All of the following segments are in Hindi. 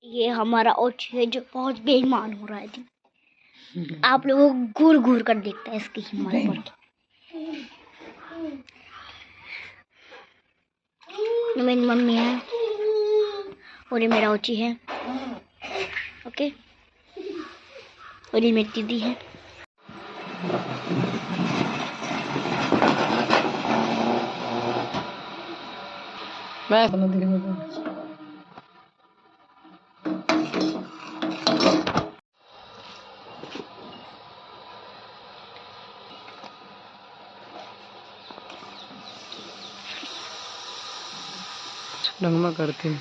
ये हमारा ओछी है जो बहुत बेईमान हो रहा है जी। आप लोगों को घूर घूर कर देखता है इसकी हिम्मत पर। ये मेरी मम्मी है और ये मेरा ओछी है। ओके, और ये मेरी दीदी है। मैं ढंग में करती हूँ।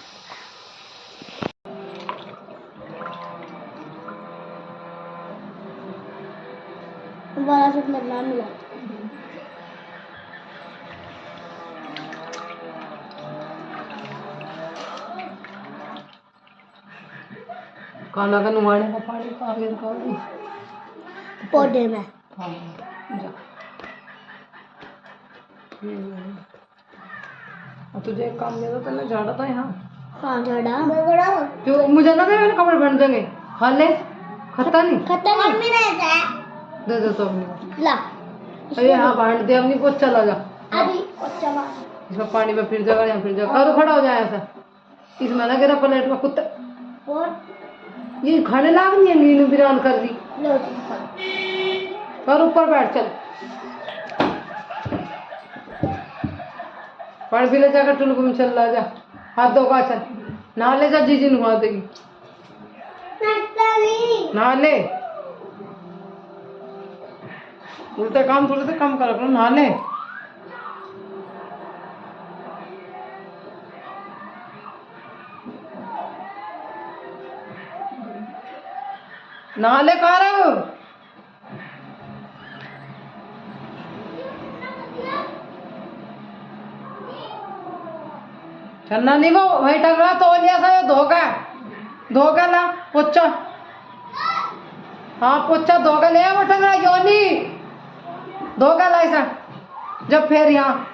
बड़ा सा नाम मिला। खाना का नुमाने का पानी कागज का पौधे में। हाँ जा। तुझे एक काम दिया था, तूने झाड़ा था यहाँ। हाँ झाड़ा क्यों मुझे ना दे, मेरे कपड़े बन देंगे। खा ले, खाता नहीं दे दे तो अपनी ला। अरे हाँ बांट दे अपनी को, चला जा अभी पोछा मार। इसमें पानी में फिर जगह यहाँ फिर जगह करो, खड़ा हो जाए ऐसा। इसमें ना गिरा प्लेट में कुत्ता और ये खाने लाग नहीं है, नींद बिरान कर दी। लो और ऊपर बैठ चल, पानी पी ले जाकर टुलकू में चल जा, हाथ धो का चल, नहा ले जा, जीजी नहा देगी, नहा ले। उल्टे काम थोड़े से कम कर, नहा ले। नहा ले, कहा रहे हो? छन्ना नहीं वो वही टंग रहा, तौलिया सा धोखा ला पोछा। हाँ पोछा धोखा ले, वो टंग रहा योनी धोखा ला ऐसा। जब फिर यहाँ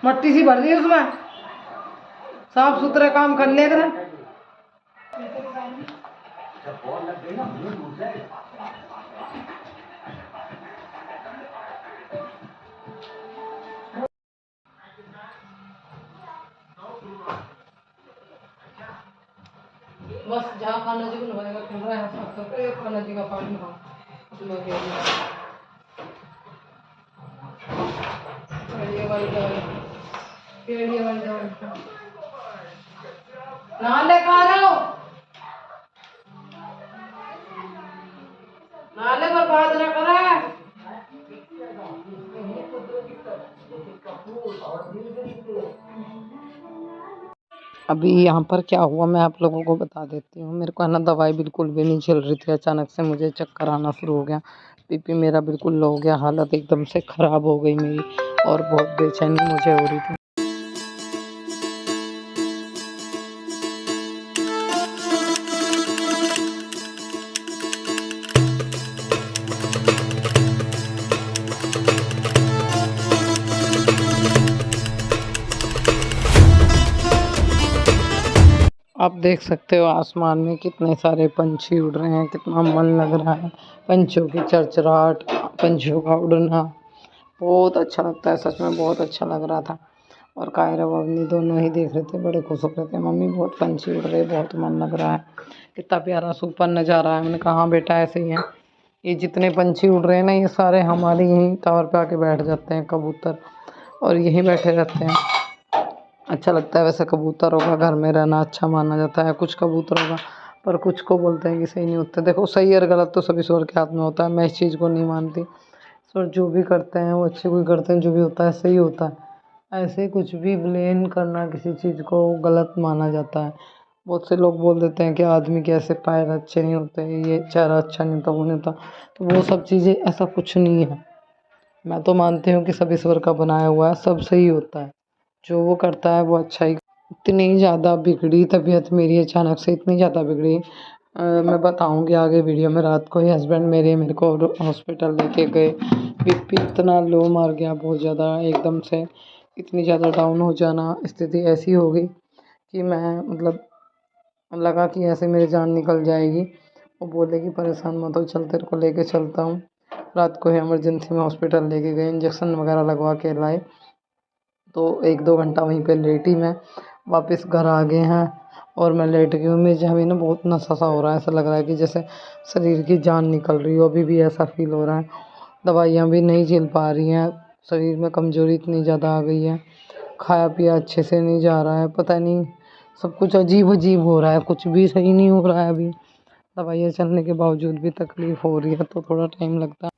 मट्टी सी भर दी उसमें, साफ सुथरे काम कर ले कर। बस जहाँ खाना जी को नहाएगा कैमरा यहाँ साफ करके खाना जी का पानी नहा उसमें नहा ले, कहा रहे हो? नहा ले, बर्बाद ना करे। अभी यहाँ पर क्या हुआ मैं आप लोगों को बता देती हूँ। मेरे को है ना दवाई बिल्कुल भी नहीं चल रही थी, अचानक से मुझे चक्कर आना शुरू हो गया, बीपी मेरा बिल्कुल लो हो गया, हालत एकदम से ख़राब हो गई मेरी और बहुत बेचैनी मुझे हो रही थी। आप देख सकते हो आसमान में कितने सारे पंछी उड़ रहे हैं, कितना मन लग रहा है। पंछियों की चरचराहट, पंछियों का उड़ना बहुत अच्छा लगता है, सच में बहुत अच्छा लग रहा था। और कायरा और अवनी दोनों ही देख रहे थे, बड़े खुश हो रहे थे, मम्मी बहुत पंछी उड़ रहे, बहुत मन लग रहा है, कितना प्यारा सुपर नज़ारा है। मैंने कहा हाँ बेटा ऐसे ही है, ये जितने पंछी उड़ रहे हैं ना ये सारे हमारे यहीं टावर पे आके बैठ जाते हैं, कबूतर, और यहीं बैठे रहते हैं। अच्छा लगता है वैसे कबूतरों का घर में रहना, अच्छा माना जाता है कुछ कबूतरों का, पर कुछ को बोलते हैं कि सही नहीं होते। देखो सही और गलत तो सभी ईश्वर के हाथ में होता है, मैं इस चीज़ को नहीं मानती। ईश्वर जो भी करते हैं वो अच्छे को ही करते हैं, जो भी होता है सही होता है। ऐसे कुछ भी ब्लेम करना किसी चीज़ को गलत माना जाता है। बहुत से लोग बोल देते हैं कि आदमी के ऐसे पैर अच्छे नहीं होते, ये चेहरा अच्छा नहीं होता, वो नहीं होता, तो वो सब चीज़ें ऐसा कुछ नहीं है। मैं तो मानती हूँ कि सब ईश्वर का बनाया हुआ है, सब सही होता है, जो वो करता है वो अच्छा ही। इतनी ज़्यादा बिगड़ी तबीयत मेरी, अचानक से इतनी ज़्यादा बिगड़ी, मैं बताऊंगी आगे वीडियो में। रात को ही हस्बैंड मेरे को हॉस्पिटल लेके गए, बीपी इतना लो मार गया बहुत ज़्यादा, एकदम से इतनी ज़्यादा डाउन हो जाना, स्थिति ऐसी हो गई कि मैं मतलब लगा कि ऐसे मेरी जान निकल जाएगी। वो बोले कि परेशान मत हो, चल तेरे को लेके चलता हूँ। रात को इमरजेंसी में हॉस्पिटल लेके गए, इंजेक्शन वगैरह लगवा के लाए। तो 1-2 घंटा वहीं पे लेटी मैं, वापस घर आ गए हैं और मैं लेट गई हूँ। मुझे अभी ना बहुत नशा सा हो रहा है, ऐसा लग रहा है कि जैसे शरीर की जान निकल रही हो, अभी भी ऐसा फील हो रहा है। दवाइयाँ भी नहीं झेल पा रही हैं, शरीर में कमज़ोरी इतनी ज़्यादा आ गई है, खाया पिया अच्छे से नहीं जा रहा है, पता नहीं सब कुछ अजीब अजीब हो रहा है, कुछ भी सही नहीं हो रहा है। अभी दवाइयाँ चलने के बावजूद भी तकलीफ़ हो रही है, तो थोड़ा टाइम लगता है।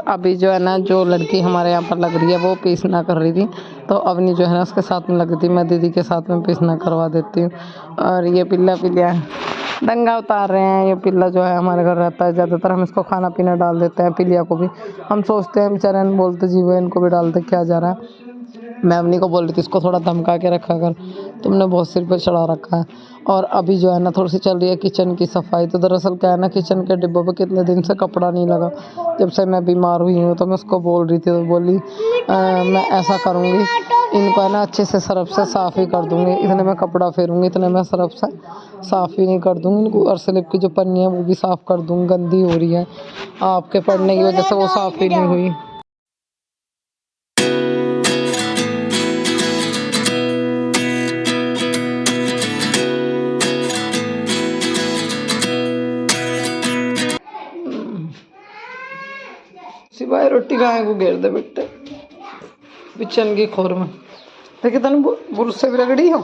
अभी जो है ना, जो लड़की हमारे यहाँ पर लग रही है वो पीसना कर रही थी, तो अवनी जो है ना उसके साथ में लगी थी। मैं दीदी के साथ में पीसना करवा देती हूँ। और ये पिल्ला दंगा उतार रहे हैं। ये पिल्ला जो है हमारे घर रहता है ज़्यादातर, हम इसको खाना पीना डाल देते हैं, पिलिया को भी। हम सोचते हैं बेचारे, बोलते जी वो इनको भी डाल दे, क्या जा रहा है। मैं अवनी को बोल रही थी इसको थोड़ा धमका के रखा कर, तुमने बहुत सिर पर चढ़ा रखा है। और अभी जो है ना थोड़ी सी चल रही है किचन की सफाई। तो दरअसल क्या है ना, किचन के डिब्बों पे कितने दिन से कपड़ा नहीं लगा, जब से मैं बीमार हुई हूँ। तो मैं उसको बोल रही थी, तो बोली मैं ऐसा करूँगी, इनको है ना अच्छे से सरफ से साफ़ ही कर दूँगी, इतने में कपड़ा फेरूँगी, इतने में सरफ से साफ़ ही नहीं कर दूँगी इनको। और स्लिप की जो पन्नी है वो भी साफ़ कर दूँगी, गंदी हो रही है आपके पड़ने की वजह से, वो साफ़ ही नहीं हुई। सिवाय रोटी खाए को घेर दे बेटे किचन की खोर में। देखिए तने बुरुस से भी रगड़ी हो,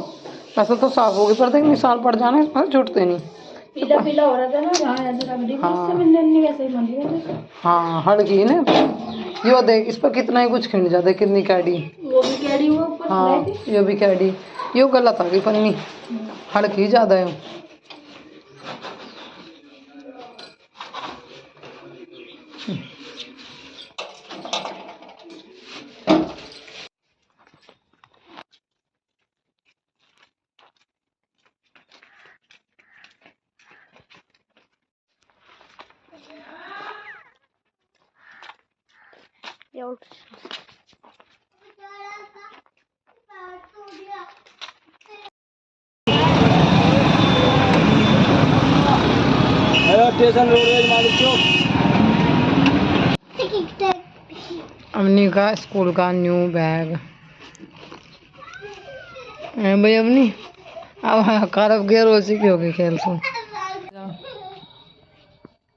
ऐसा तो साफ होगी, पर देख निशान पड़ जाने पर छूटते नहीं। पीला पीला हो रहा था ना जहाँ ऐसे रगड़ी, उससे मिलने नहीं वैसे ही मंदी है। हाँ हड़की ना, यो देख इस पर कितना ही कुछ खिंड जाता है, कितनी कैडी, वो भी कैडी, वो ऊपर हाँ यो भी कैडी, यो गलत आ गई पन्नी, हड़की ज़्यादा है। स्टेशन रोडवेज मालिक चौक। अवनी का स्कूल का न्यू बैग भाई। अवनी अब कारब गियर रोजी की होगी खेल सो।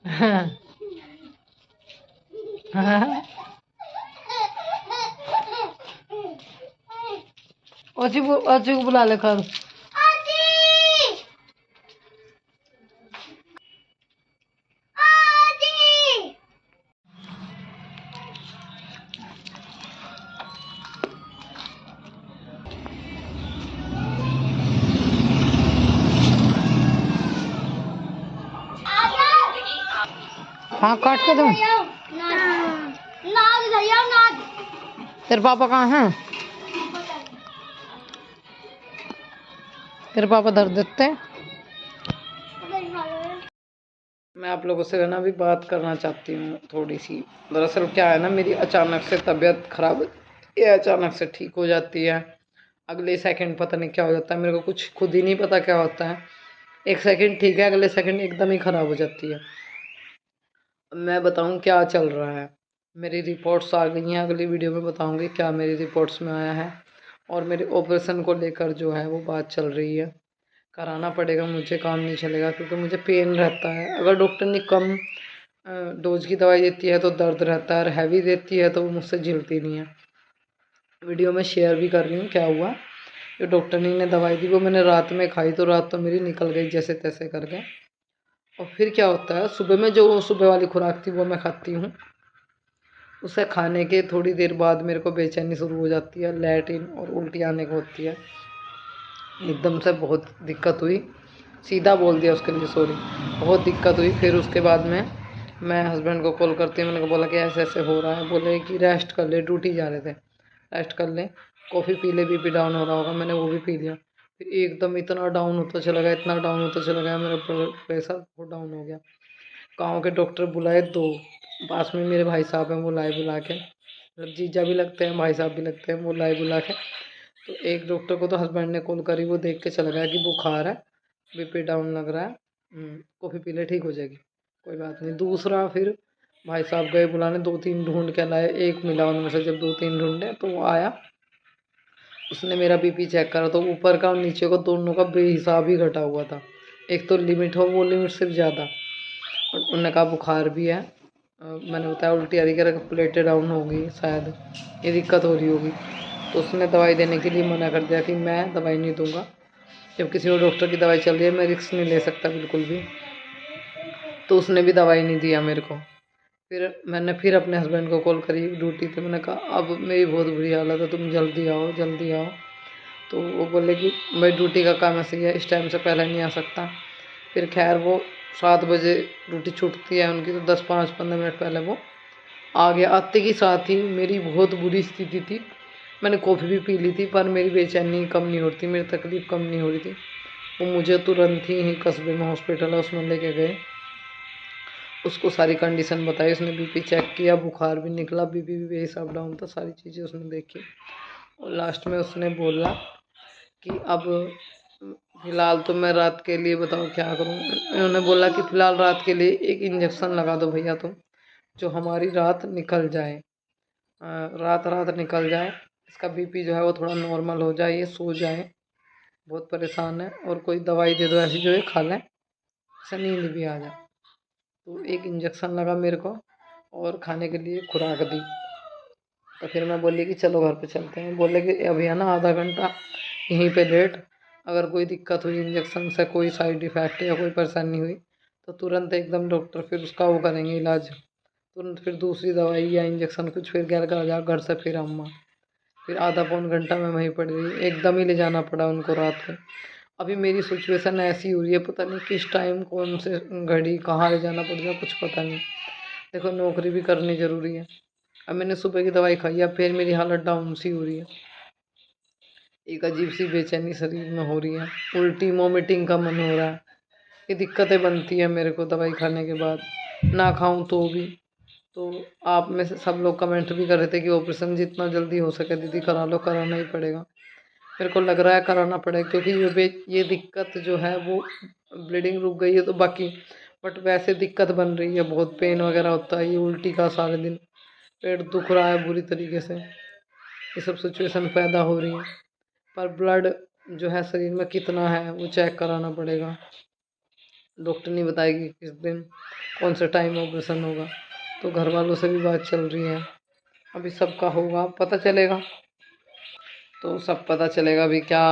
हाँ हाँ ओची को बुला ले कर। हाँ काट के दूँ। तेरे पापा कहाँ हैं? तेरे पापा दर्द देते हैं। मैं आप लोगों से ना अभी बात करना चाहती हूँ थोड़ी सी। दरअसल क्या है ना, मेरी अचानक से तबीयत खराब, ये अचानक से ठीक हो जाती है, अगले सेकंड पता नहीं क्या हो जाता है, मेरे को कुछ खुद ही नहीं पता क्या होता है। एक सेकंड ठीक है, अगले सेकंड एकदम ही ख़राब हो जाती है। मैं बताऊँ क्या चल रहा है। मेरी रिपोर्ट्स आ गई हैं, अगली वीडियो में बताऊँगी क्या मेरी रिपोर्ट्स में आया है। और मेरे ऑपरेशन को लेकर जो है वो बात चल रही है, कराना पड़ेगा मुझे, काम नहीं चलेगा क्योंकि मुझे पेन रहता है। अगर डॉक्टर ने कम डोज की दवाई देती है तो दर्द रहता है, और हैवी देती है तो वो मुझसे झिलती नहीं है। वीडियो में शेयर भी कर रही हूँ क्या हुआ। जो डॉक्टर ने दवाई दी वो मैंने रात में खाई, तो रात तो मेरी निकल गई जैसे तैसे करके। और फिर क्या होता है, सुबह में जो सुबह वाली खुराक थी वो मैं खाती हूँ, उसे खाने के थोड़ी देर बाद मेरे को बेचैनी शुरू हो जाती है, लैट्रिन और उल्टी आने को होती है। एकदम से बहुत दिक्कत हुई, सीधा बोल दिया उसके लिए सॉरी, बहुत दिक्कत हुई। फिर उसके बाद में मैं हस्बैंड को कॉल करती हूँ, मैंने बोला कि ऐसे ऐसे हो रहा है, बोले कि रेस्ट कर ले, ड्यूटी जा रहे थे, रेस्ट कर ले, कॉफ़ी पी ले, बीपी डाउन हो रहा होगा। मैंने वो भी पी लिया, फिर एकदम इतना डाउन होता चला गया, इतना डाउन होता चला गया, मेरा प्रेशर बहुत डाउन हो गया। गाँव के डॉक्टर बुलाए 2, पास में मेरे भाई साहब हैं, वो लाए बुला के, मतलब जीजा भी लगते हैं, भाई साहब भी लगते हैं, वो लाए बुला के। तो एक डॉक्टर को तो हस्बैंड ने कॉल करी, वो देख के चला गया कि बुखार है, बीपी डाउन लग रहा है, कॉफ़ी पी ले ठीक हो जाएगी, कोई बात नहीं। दूसरा फिर भाई साहब गए बुलाने, 2-3 ढूंढ के लाए, एक मिला उनमें से, जब 2-3 ढूंढे तो वो आया, उसने मेरा बीपी चेक करा, तो ऊपर का और नीचे का दोनों का बेहिसाब ही घटा हुआ था। एक तो लिमिट हो, वो लिमिट सिर्फ ज़्यादा। उन्होंने कहा बुखार भी है, मैंने बताया उल्टी आ रही, कह रहा प्लेटें डाउन होगी, शायद ये दिक्कत हो रही होगी। तो उसने दवाई देने के लिए मना कर दिया कि मैं दवाई नहीं दूंगा, जब किसी और डॉक्टर की दवाई चल रही है मैं रिस्क नहीं ले सकता बिल्कुल भी। तो उसने भी दवाई नहीं दिया मेरे को। फिर मैंने फिर अपने हस्बैंड को कॉल करी ड्यूटी पे, मैंने कहा अब मेरी बहुत बुरी हालत है, तुम जल्दी आओ जल्दी आओ। तो वो बोले कि भाई ड्यूटी का काम ऐसे ही है, इस टाइम से पहले नहीं आ सकता। फिर खैर वो 7 बजे ड्यूटी छूटती है उनकी, तो 10-5-15 मिनट पहले वो आ गया। आते के साथ ही मेरी बहुत बुरी स्थिति थी, मैंने कॉफ़ी भी पी ली थी, पर मेरी बेचैनी कम नहीं हो रही थी, मेरी तकलीफ़ कम नहीं हो रही थी। वो मुझे तुरंत ही कस्बे में हॉस्पिटल है उसमें लेके गए, उसको सारी कंडीशन बताई, उसने बीपी चेक किया, बुखार भी निकला, बीपी भी बेहिसाब डाउन था, सारी चीज़ें उसने देखी। और लास्ट में उसने बोला कि अब फ़िलहाल तो मैं रात के लिए बताओ क्या करूँ। उन्होंने बोला कि फ़िलहाल रात के लिए एक इंजेक्शन लगा दो भैया तुम, जो हमारी रात निकल जाए, रात रात निकल जाए, इसका बीपी जो है वो थोड़ा नॉर्मल हो जाए, ये सो जाए, बहुत परेशान है, और कोई दवाई दे दो ऐसी जो ये खा लें, इससे नींद भी आ जाए। तो एक इंजेक्शन लगा मेरे को और खाने के लिए खुराक दी। तो फिर मैं बोली कि चलो घर पे चलते हैं, बोले कि अभी है ना आधा घंटा यहीं पे लेट, अगर कोई दिक्कत हुई इंजेक्शन से, कोई साइड इफ़ेक्ट या कोई परेशानी हुई तो तुरंत एकदम डॉक्टर फिर उसका वो करेंगे इलाज, तुरंत फिर दूसरी दवाई या इंजेक्शन कुछ फिर घर आ जाओ, घर से फिर अम्मा। फिर आधा पौन घंटा मैं वहीं पड़ी रही, एकदम ही ले जाना पड़ा उनको रात में। अभी मेरी सिचुएशन ऐसी हो रही है, पता नहीं किस टाइम कौन से घड़ी कहाँ ले जाना पड़ जाए, कुछ पता नहीं। देखो नौकरी भी करनी ज़रूरी है। अब मैंने सुबह की दवाई खाई, अब फिर मेरी हालत डाउन सी हो रही है, एक अजीब सी बेचैनी शरीर में हो रही है, उल्टी वोमिटिंग का मन हो रहा है, ये दिक्कतें बनती है मेरे को दवाई खाने के बाद, ना खाऊं तो भी। तो आप में से सब लोग कमेंट भी कर रहे थे कि ऑपरेशन जितना जल्दी हो सके दीदी करा लो, कराना ही पड़ेगा। मेरे को लग रहा है कराना पड़ेगा, क्योंकि ये दिक्कत जो है वो ब्लीडिंग रुक गई है तो बाकी, बट वैसे दिक्कत बन रही है, बहुत पेन वगैरह होता है, ये उल्टी का सारे दिन, पेट दुख रहा है बुरी तरीके से, ये सब सिचुएशन पैदा हो रही है। पर ब्लड जो है शरीर में कितना है वो चेक कराना पड़ेगा, डॉक्टर नहीं बताएगी किस दिन कौन सा टाइम ऑपरेशन होगा। तो घर वालों से भी बात चल रही है, अभी सबका होगा पता चलेगा, तो सब पता चलेगा अभी क्या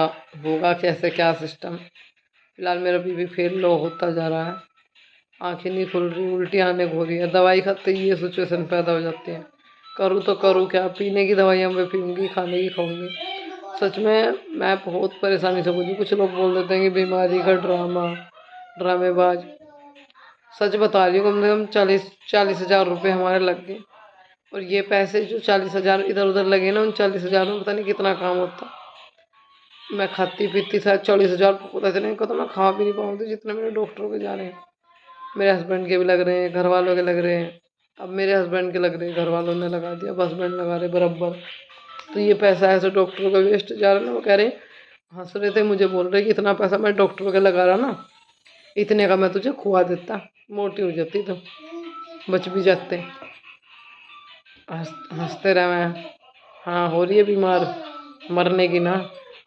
होगा, कैसे क्या सिस्टम। फिलहाल मेरा बीपी फिर लो होता जा रहा है, आंखें नहीं खुल रही, उल्टी आने को हो रही है, दवाई खाते ही ये सिचुएशन पैदा हो जाती है। करूँ तो करूँ क्या, पीने की दवाइयाँ मैं पीऊँगी, खाने की खाऊँगी। सच में मैं बहुत परेशानी से गुजरी। कुछ लोग बोल देते हैं कि बीमारी का ड्रामा, ड्रामेबाज। सच बता रही हूँ, कम से कम 40,000 रुपये हमारे लग गए, और ये पैसे जो 40,000 इधर उधर लगे ना, उन 40,000 में पता नहीं कितना काम होता। मैं खाती पीती शायद 40,000 पता चले को, तो मैं खा भी नहीं पाऊँगी जितने मेरे डॉक्टरों के जा रहे हैं। मेरे हस्बैंड के भी लग रहे हैं, घर वालों के लग रहे हैं, अब मेरे हस्बैंड के लग रहे हैं, घर वालों ने लगा दिया, अब हस्बैंड लगा रहे बराबर। तो ये पैसा ऐसे डॉक्टरों का वेस्ट जा रहा है ना। वो कह रहे हंस रहे थे, मुझे बोल रहे कि इतना पैसा मैं डॉक्टरों के लगा रहा ना, इतने का मैं तुझे खुआ देता, मोटी हो जाती तो बच भी जाते। हंसते रहे मैं, हाँ हो रही है बीमार, मरने की ना।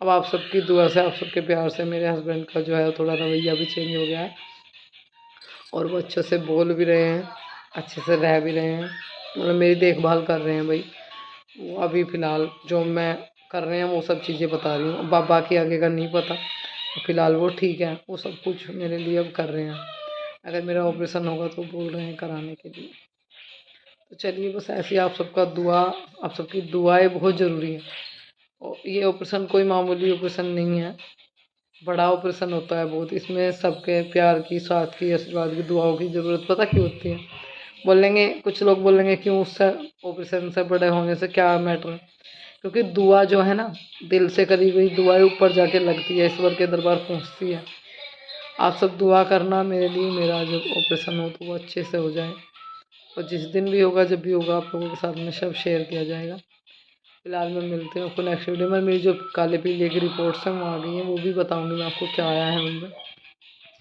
अब आप सबकी दुआ से, आप सबके प्यार से मेरे हस्बैंड का जो है थोड़ा रवैया भी चेंज हो गया है, और वो अच्छे से बोल भी रहे हैं, अच्छे से रह भी रहे हैं, मतलब मेरी देखभाल कर रहे हैं भाई। वो अभी फ़िलहाल जो मैं कर रहे हैं वो सब चीज़ें बता रही हूँ, बाकी आगे का नहीं पता। फ़िलहाल वो ठीक है, वो सब कुछ मेरे लिए अब कर रहे हैं। अगर मेरा ऑपरेशन होगा तो बोल रहे हैं कराने के लिए। तो चलिए बस ऐसी आप सबका दुआ, आप सबकी दुआएं बहुत ज़रूरी है। और ये ऑपरेशन कोई मामूली ऑपरेशन नहीं है, बड़ा ऑपरेशन होता है बहुत। इसमें सबके प्यार की, साथ की, आशीर्वाद की, दुआओं की ज़रूरत पता क्यों होती है? बोलेंगे, कुछ लोग बोलेंगे क्यों उससे ऑपरेशन से बड़े होने से क्या मैटर है, क्योंकि दुआ जो है ना, दिल से करी हुई दुआएं ऊपर जाके लगती है, ईश्वर के दरबार पहुंचती है। आप सब दुआ करना मेरे लिए, मेरा जब ऑपरेशन हो तो वो अच्छे से हो जाए, और जिस दिन भी होगा, जब भी होगा, आप लोगों के साथ में सब शेयर किया जाएगा। फिलहाल मैं मिलती हूँ आपको नेक्स्ट वीडियो में। मेरी जो काले पीले की रिपोर्ट्स हैं वो आ गई हैं, वो भी बताऊँगी मैं आपको क्या आया है उनमें।